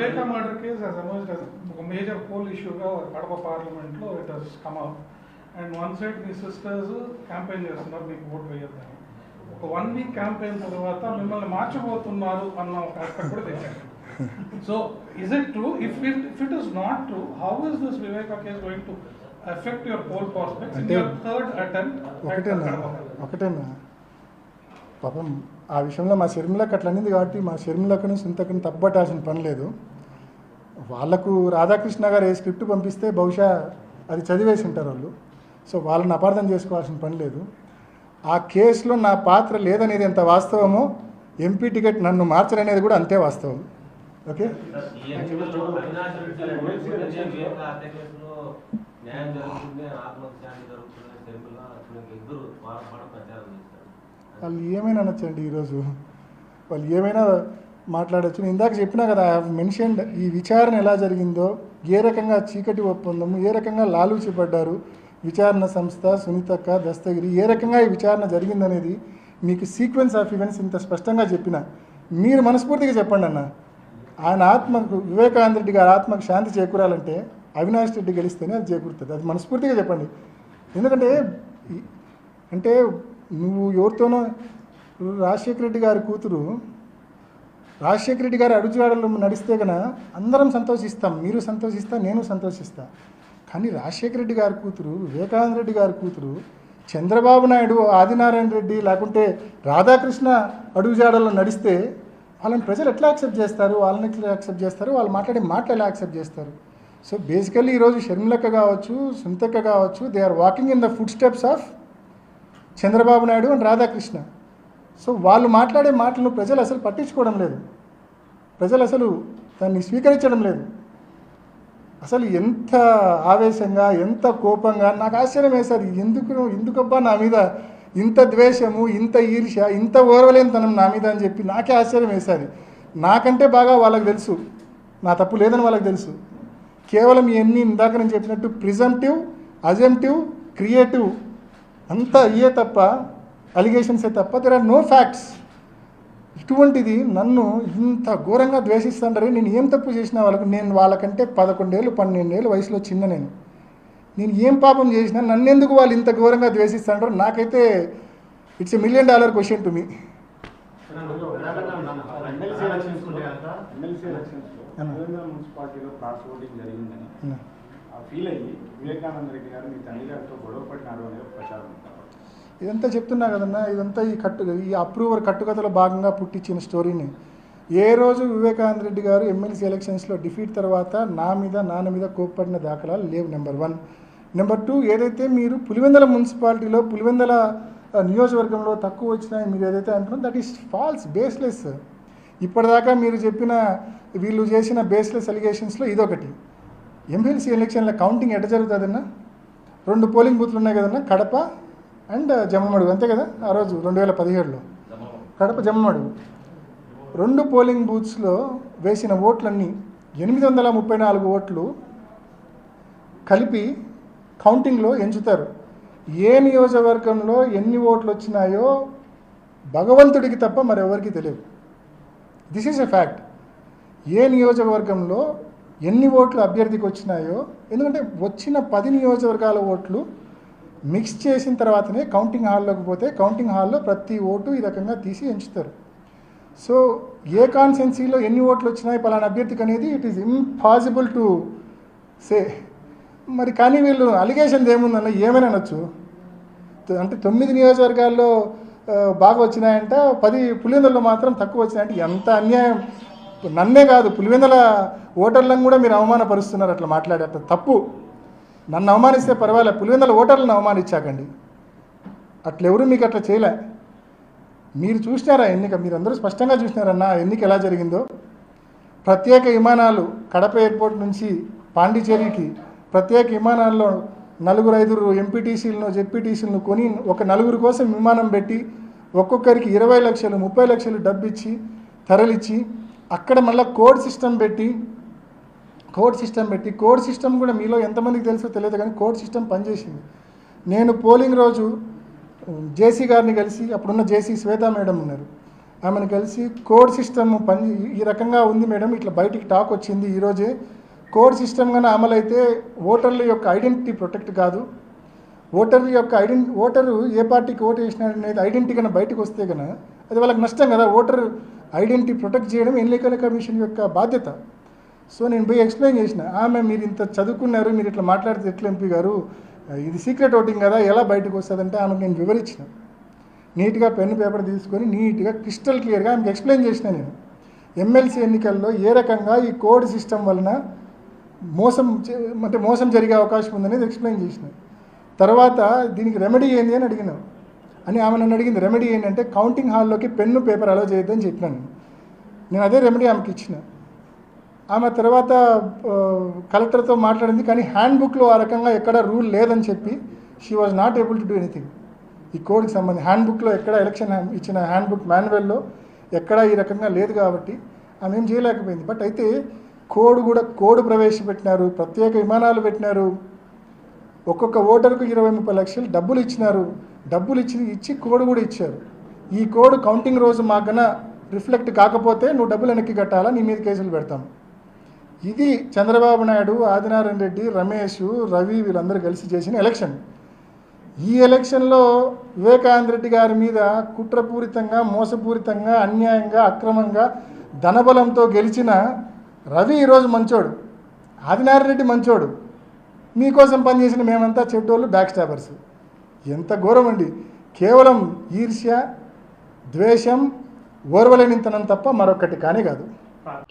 Viveka murder case has emerged as a major poll issue ga Kadapa Parliament lo it has come up. And one side me sisters campaign చేస్తున్నారు మీకు vote వేయొద్దని. ఒక 1 week campaign తర్వాత మిమ్మల్ని మార్చబోతున్నారు అన్న ఒక aspect కూడా తెచ్చారు. So is it true? If it is not true, how is this Viveka case going to affect your poll prospects in your third attempt? ఒకటేనా పాపం ఆ విషయంలో మా షర్మిలకు అట్లా అనింది కాబట్టి మా షర్మిలకును సుంతకును తప్పుపట్టాల్సిన పని లేదు. వాళ్లకు రాధాకృష్ణ గారు ఏ స్క్రిప్ట్ పంపిస్తే బహుశా అది చదివేసి ఉంటారు వాళ్ళు. సో వాళ్ళని అపార్థం చేసుకోవాల్సిన పని లేదు. ఆ కేసులో నా పాత్ర లేదనేది ఎంత వాస్తవమో ఎంపీ టికెట్ నన్ను మార్చరనేది కూడా అంతే వాస్తవం. ఓకే, వాళ్ళు ఏమైనా అనొచ్చండి. ఈరోజు వాళ్ళు ఏమైనా మాట్లాడచ్చు. నేను ఇందాక చెప్పినా కదా, ఐ హావ్ మెన్షన్డ్ ఈ విచారణ ఎలా జరిగిందో, ఏ రకంగా చీకటి ఒప్పందము, ఏ రకంగా లాలూచిపడ్డారు విచారణ సంస్థ, సునీతక్క, దస్తగిరి, ఏ రకంగా ఈ విచారణ జరిగిందనేది మీకు సీక్వెన్స్ ఆఫ్ ఈవెంట్స్ ఇంత స్పష్టంగా చెప్పిన. మీరు మనస్ఫూర్తిగా చెప్పండి అన్న, ఆయన ఆత్మకు, వివేకానంద రెడ్డి గారి ఆత్మకు శాంతి చేకూరాలంటే అవినాష్ రెడ్డి గెలిస్తేనే అది చేకూరుతుంది. అది మనస్ఫూర్తిగా చెప్పండి. ఎందుకంటే అంటే నువ్వు ఎవరితోనో, రాజశేఖర రెడ్డి గారి కూతురు రాజశేఖర రెడ్డి గారి అడుగుజాడలు నడిస్తే కన్నా అందరం సంతోషిస్తాం, మీరు సంతోషిస్తా, నేను సంతోషిస్తా. కానీ రాజశేఖర రెడ్డి గారి కూతురు, వివేకానంద రెడ్డి గారి కూతురు చంద్రబాబు నాయుడు, ఆదినారాయణ రెడ్డి లేకుంటే రాధాకృష్ణ అడుగుజాడల్లో నడిస్తే వాళ్ళని ప్రజలు ఎట్లా యాక్సెప్ట్ చేస్తారు? వాళ్ళని ఎట్లా యాక్సెప్ట్ చేస్తారు? వాళ్ళు మాట్లాడే మాటలు ఎలా యాక్సెప్ట్ చేస్తారు? సో బేసికల్లీ ఈరోజు షర్మిలక్క కావచ్చు, సునీతక్క కావచ్చు, they are walking in the footsteps of Chandrababu Naidu and Radhakrishna. So వాళ్ళు మాట్లాడే మాటలను ప్రజలు అసలు పట్టించుకోవడం లేదు, ప్రజలు అసలు దాన్ని స్వీకరించడం లేదు. అసలు ఎంత ఆవేశంగా, ఎంత కోపంగా, నాకు ఆశ్చర్యం వేశారు. ఎందుకబ్బా నా మీద ఇంత ద్వేషము, ఇంత ఈర్ష్య, ఇంత ఓర్వలేనితనం నా మీద అని చెప్పి నాకే ఆశ్చర్యం వేశారు. నాకంటే బాగా వాళ్ళకి తెలుసు నా తప్పు లేదని వాళ్ళకి తెలుసు. కేవలం ఇవన్నీ ఇందాక నేను చెప్పినట్టు ప్రిజంప్టివ్, అజంప్టివ్, క్రియేటివ్ అంతా అయ్యే తప్ప, అలిగేషన్సే తప్ప, దెర్ ఆర్ నో ఫ్యాక్ట్స్. ఇటువంటిది నన్ను ఇంత ఘోరంగా ద్వేషిస్తుంటారే. నేను ఏం తప్పు చేసినా వాళ్ళకు, నేను వాళ్ళకంటే 11 ఏళ్ళు 12 ఏళ్ళు వయసులో చిన్న, నేను ఏం పాపం చేసినా నన్నెందుకు వాళ్ళు ఇంత ఘోరంగా ద్వేషిస్తుంటారో నాకైతే it's $1 million question to me. మున్సిపాలిటీలో క్రాస్ ఓటింగ్ జరిగిందని ఫీల్ అయ్యి వివేకానంద రెడ్డి గారు మీ తండ్రి గారితో గొడవ పడినారు అనే ప్రచారం. ఇదంతా చెప్తున్నా కదన్నా, ఇదంతా ఈ అప్రూవర్ కట్టుకథలో భాగంగా పుట్టించిన స్టోరీని. ఏ రోజు వివేకానంద రెడ్డి గారు ఎమ్మెల్సీ ఎలక్షన్స్లో డిఫీట్ తర్వాత నాన్న మీద కోప్పడిన దాఖలాలు లేవు. నెంబర్ 1. నెంబర్ 2, ఏదైతే మీరు పులివెందుల మున్సిపాలిటీలో, పులివెందుల నియోజకవర్గంలో తక్కువ వచ్చినాయి మీరు ఏదైతే అంటున్నారో దట్ ఈస్ ఫాల్స్, బేస్లెస్. ఇప్పటిదాకా మీరు చెప్పిన వీళ్ళు చేసిన బేస్లెస్ అలిగేషన్స్లో ఇదొకటి. ఎమ్మెల్సీ ఎలక్షన్ల కౌంటింగ్ ఎట్ట జరుగుతుందన్నా? 2 పోలింగ్ బూత్లు ఉన్నాయి కదన్నా, కడప అండ్ జమ్మమడుగు, అంతే కదా? ఆ రోజు 2017లో కడప జమ్మమడుగు 2 పోలింగ్ బూత్స్లో వేసిన ఓట్లన్నీ 834 ఓట్లు కలిపి కౌంటింగ్లో ఎంచుతారు. ఏ నియోజకవర్గంలో ఎన్ని ఓట్లు వచ్చినాయో భగవంతుడికి తప్ప మరెవరికి తెలియదు. This is a fact. ఏ నియోజకవర్గంలో ఎన్ని ఓట్లు అభ్యర్థికి వచ్చినాయో, ఎందుకంటే వచ్చిన 10 నియోజకవర్గాల ఓట్లు మిక్స్ చేసిన తర్వాతనే కౌంటింగ్ హాల్లోకి పోతే కౌంటింగ్ హాల్లో ప్రతి ఓటు ఈ రకంగా తీసి ఎంచుతారు. సో ఏ కాన్స్టెన్సీలో ఎన్ని ఓట్లు వచ్చినాయి పలానా అభ్యర్థికి అనేది it is impossible to say. మరి కానీ వీళ్ళు అలిగేషన్ ఏముందన్న ఏమైనా అనొచ్చు. అంటే 9 నియోజకవర్గాల్లో బాగా వచ్చినాయంట, 10 పులివెందులలో మాత్రం తక్కువ వచ్చినాయంటే ఎంత అన్యాయం. నన్నే కాదు, పులివెందుల ఓటర్లను కూడా మీరు అవమానపరుస్తున్నారు అట్లా మాట్లాడేట. తప్పు. నన్ను అవమానిస్తే పర్వాలే, పులివెందుల ఓటర్లను అవమానించాకండి. అట్లెవరు మీకు అట్లా చేయలే. మీరు చూసినారా ఎన్నిక? మీరందరూ స్పష్టంగా చూసినారన్న ఎన్నిక ఎలా జరిగిందో. ప్రత్యేక విమానాలు కడప ఎయిర్పోర్ట్ నుంచి పాండిచేరికి ప్రత్యేక విమానాల్లో 4-5 ఎంపీటీసీలను జెడ్పీటీసీలను కొని ఒక 4 కోసం విమానం పెట్టి ఒక్కొక్కరికి 20 లక్షలు 30 లక్షలు డబ్బు ఇచ్చి తరలిచ్చి అక్కడ మళ్ళీ కోడ్ సిస్టమ్ పెట్టి కోడ్ సిస్టమ్ కూడా మీలో ఎంతమందికి తెలుసో తెలియదు కానీ కోడ్ సిస్టమ్ పనిచేసింది. నేను పోలింగ్ రోజు జేసీ గారిని కలిసి, అప్పుడున్న జేసీ శ్వేతా మేడం ఉన్నారు, ఆమెను కలిసి కోడ్ సిస్టమ్ ఈ రకంగా ఉంది మేడం, ఇట్లా బయటికి టాక్ వచ్చింది ఈరోజే, కోడ్ సిస్టమ్ కన్నా అమలైతే ఓటర్ల యొక్క ఐడెంటిటీ ప్రొటెక్ట్ కాదు, ఓటరు ఏ పార్టీకి ఓటు వేసినాడు అనేది ఐడెంటిటీ కన్నా బయటకు వస్తే కన్నా అది వాళ్ళకి నష్టం కదా. ఓటర్ ఐడెంటిటీ ప్రొటెక్ట్ చేయడం ఎన్నికల కమిషన్ యొక్క బాధ్యత. సో నేను పోయి ఎక్స్ప్లెయిన్ చేసిన, ఆమె మీరు ఇంత చదువుకున్నారు, మీరు ఇట్లా మాట్లాడితే ఎట్లా ఎంపీ గారు, ఇది సీక్రెట్ ఓటింగ్ కదా, ఎలా బయటకు వస్తుందంటే ఆమెకు నేను వివరించిన, నీట్గా పెన్ను పేపర్ తీసుకొని నీట్గా క్రిస్టల్ క్లియర్గా ఆమెకు ఎక్స్ప్లెయిన్ చేసిన. నేను ఎమ్మెల్సీ ఎన్నికల్లో ఏ రకంగా ఈ కోడ్ సిస్టమ్ వలన మోసం జరిగే అవకాశం ఉందనేది ఎక్స్ప్లెయిన్ చేసిన. తర్వాత దీనికి రెమెడీ ఏంది అని అడిగినాం అని ఆమె నన్ను అడిగింది. రెమెడీ ఏంటంటే కౌంటింగ్ హాల్లోకి పెన్ను పేపర్ అలౌ చేయొద్దని చెప్పినాను. నేను అదే రెమెడీ ఆమెకి ఇచ్చిన. ఆమె తర్వాత కలెక్టర్తో మాట్లాడింది, కానీ హ్యాండ్ బుక్లో ఆ రకంగా ఎక్కడ రూల్ లేదని చెప్పి she was not able to do anything. ఈ కోడ్కి సంబంధించి హ్యాండ్ బుక్లో ఎక్కడ ఎలక్షన్ ఇచ్చిన హ్యాండ్ బుక్ మాన్యువల్లో ఎక్కడ ఈ రకంగా లేదు కాబట్టి ఆమె ఏం చేయలేకపోయింది. బట్ అయితే కోడ్ ప్రవేశపెట్టినారు, ప్రత్యేక విమానాలు పెట్టినారు, ఒక్కొక్క ఓటర్కు 20-30 లక్షలు డబ్బులు ఇచ్చినారు, ఇచ్చి కోడ్ కూడా ఇచ్చారు. ఈ కోడ్ కౌంటింగ్ రోజు మాకన్నా రిఫ్లెక్ట్ కాకపోతే నువ్వు డబ్బులు వెనక్కి కట్టాలా, నీ మీద కేసులు పెడతాం. ఇది చంద్రబాబు నాయుడు, ఆదినారాయణ రెడ్డి, రమేష్, రవి వీళ్ళందరూ కలిసి చేసిన ఎలక్షన్. ఈ ఎలక్షన్లో వివేకానంద రెడ్డి గారి మీద కుట్రపూరితంగా, మోసపూరితంగా, అన్యాయంగా, అక్రమంగా ధనబలంతో గెలిచిన రవి ఈరోజు మంచోడు, ఆదినారాయణ రెడ్డి మంచోడు, మీకోసం పనిచేసిన మేమంతా చెడ్డోళ్ళు, బ్యాక్ స్టాబర్స్. ఎంత ఘోరం అండి. కేవలం ఈర్ష్య, ద్వేషం, ఓర్వలేనితనం తప్ప మరొకటి కానే కాదు.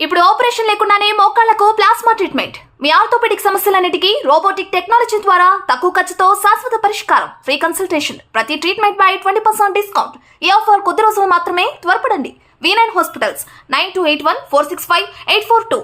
ఇప్పుడు ఆపరేషన్ లేకుండానే మోకాళ్లకు ప్లాస్మా ట్రీట్మెంట్. మీ ఆర్థోపెడిక్ సమస్యలన్నిటికీ రోబోటిక్ టెక్నాలజీ ద్వారా తక్కువ ఖర్చుతో శాశ్వత పరిష్కారం. Free consultation. ప్రతి ట్రీట్మెంట్ పై 20% డిస్కౌంట్. ఈ ఆఫర్ కొద్ది రోజులు మాత్రమే. త్వరపడండి. V9 hospitals 9281465842.